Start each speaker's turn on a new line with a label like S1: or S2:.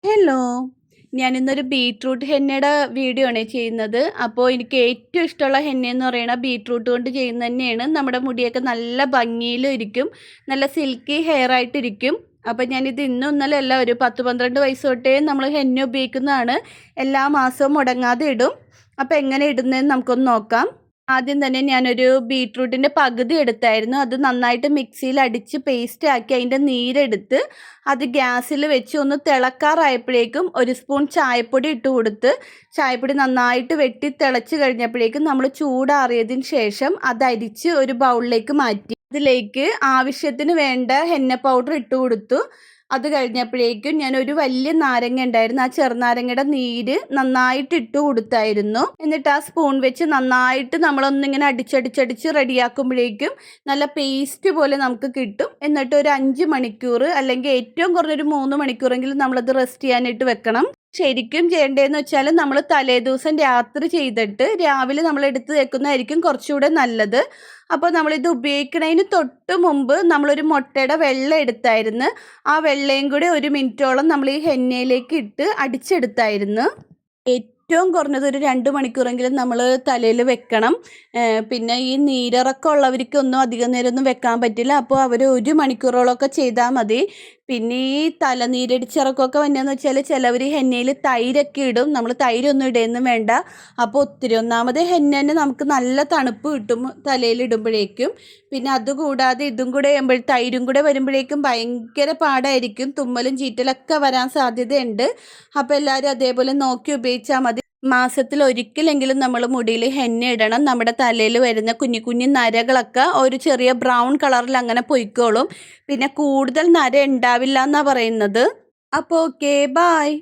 S1: Hello. ഞാനിന്നൊരു beetroot ഹെന്നയുടെ video ആണ് ചെയ്യുന്നത്. അപ്പോൾ എനിക്ക് ഏറ്റവും ഇഷ്ടമുള്ള ഹെന്നയെന്ന് പറയുന്നത് ബീറ്റ്റൂട്ട് കൊണ്ട് ചെയ്യുന്നത് തന്നെയാണ്. നമ്മുടെ മുടിയൊക്കെ നല്ല ഭംഗിയിലും ഇരിക്കും, നല്ല സിൽക്കി ഹെയർ ആയിട്ടിരിക്കും. അപ്പോൾ ഞാനിത് ഇന്നും ഇന്നലെ അല്ല, ഒരു 10-12 വയസ്സ് തൊട്ടേ നമ്മൾ ഹെന്ന ഉപയോഗിക്കുന്നതാണ്. എല്ലാ മാസവും മുടങ്ങാതെ ഇടും. അപ്പോൾ എങ്ങനെ ഇടുന്നതെന്ന് നമുക്കൊന്ന് നോക്കാം. ആദ്യം തന്നെ ഞാനൊരു ബീറ്റ്റൂട്ടിൻ്റെ പകുതി എടുത്തായിരുന്നു. അത് നന്നായിട്ട് മിക്സിയിൽ അടിച്ച് പേസ്റ്റ് ആക്കി അതിൻ്റെ നീരെടുത്ത് അത് ഗ്യാസിൽ വെച്ച് ഒന്ന് തിളക്കാറായപ്പോഴേക്കും ഒരു സ്പൂൺ ചായപ്പൊടി ഇട്ട് കൊടുത്ത് ചായപ്പൊടി നന്നായിട്ട് വെട്ടി തിളച്ച് കഴിഞ്ഞപ്പോഴേക്കും നമ്മൾ ചൂടാറിയതിന് ശേഷം അത് അരിച്ച് ഒരു ബൗളിലേക്ക് മാറ്റി അതിലേക്ക് ആവശ്യത്തിന് വേണ്ട ഹെന്ന പൗഡർ ഇട്ട് കൊടുത്തു. അത് കഴിഞ്ഞപ്പോഴേക്കും ഞാൻ ഒരു വലിയ നാരങ്ങ ഉണ്ടായിരുന്നു, ആ ചെറുനാരങ്ങയുടെ നീര് നന്നായിട്ട് ഇട്ട് കൊടുത്തായിരുന്നു. എന്നിട്ട് ആ സ്പൂൺ വെച്ച് നന്നായിട്ട് നമ്മളൊന്നിങ്ങനെ അടിച്ചടിച്ചടിച്ച് റെഡിയാക്കുമ്പോഴേക്കും നല്ല പേസ്റ്റ് പോലെ നമുക്ക് കിട്ടും. എന്നിട്ട് ഒരു 5 മണിക്കൂർ അല്ലെങ്കിൽ ഏറ്റവും കുറഞ്ഞൊരു 3 മണിക്കൂറെങ്കിലും നമ്മളത് റെസ്റ്റ് ചെയ്യാനായിട്ട് വെക്കണം. ശരിക്കും ചെയ്യേണ്ടതെന്ന് വെച്ചാൽ നമ്മൾ തലേദിവസം രാത്രി ചെയ്തിട്ട് രാവിലെ നമ്മൾ എടുത്ത് വെക്കുന്നതായിരിക്കും കുറച്ചുകൂടെ നല്ലത്. അപ്പോൾ നമ്മളിത് ഉപയോഗിക്കുന്നതിന് തൊട്ട് മുമ്പ് നമ്മളൊരു മുട്ടയുടെ വെള്ള എടുത്തായിരുന്നു. ആ വെള്ളയും കൂടെ 1 മിനിറ്റോളം നമ്മൾ ഈ ഹെന്നയിലേക്ക് ഇട്ട് അടിച്ചെടുത്തായിരുന്നു. ഏറ്റവും കുറഞ്ഞത് ഒരു 2 മണിക്കൂറെങ്കിലും നമ്മൾ തലയിൽ വെക്കണം. പിന്നെ ഈ നീരിറക്കം ഉള്ളവർക്കൊന്നും അധികം നേരമൊന്നും വെക്കാൻ പറ്റില്ല. അപ്പോൾ അവർ 1 മണിക്കൂറോളമൊക്കെ ചെയ്താൽ മതി. പിന്നെ ഈ തലനീരടിച്ചിറക്കമൊക്കെ വന്നതെന്ന് വെച്ചാൽ ചിലവർ ഹെന്നയിൽ തൈരൊക്കെ ഇടും. നമ്മൾ തൈരൊന്നും ഇടുകയൊന്നും വേണ്ട. അപ്പോൾ ഒന്നാമത് ഹെന്ന തന്നെ നമുക്ക് നല്ല തണുപ്പ് കിട്ടും തലയിൽ ഇടുമ്പോഴേക്കും. പിന്നെ അതുകൂടാതെ ഇതും കൂടെ തൈരും കൂടെ വരുമ്പോഴേക്കും ഭയങ്കര പാടായിരിക്കും, തുമ്മലും ചീറ്റലൊക്കെ വരാൻ സാധ്യതയുണ്ട്. അപ്പോൾ എല്ലാവരും അതേപോലെ നോക്കി ഉപയോഗിച്ചാൽ മതി. മാസത്തിൽ ഒരിക്കലെങ്കിലും നമ്മൾ മുടിയിൽ ഹെന്ന ഇടണം. നമ്മുടെ തലയിൽ വരുന്ന കുഞ്ഞു കുഞ്ഞു നരകളൊക്കെ ഒരു ചെറിയ ബ്രൗൺ കളറിൽ അങ്ങനെ പൊയ്ക്കോളും. പിന്നെ കൂടുതൽ നര ഉണ്ടാവില്ല എന്നാണ് പറയുന്നത്. അപ്പോൾ ഓക്കെ, ബായ്.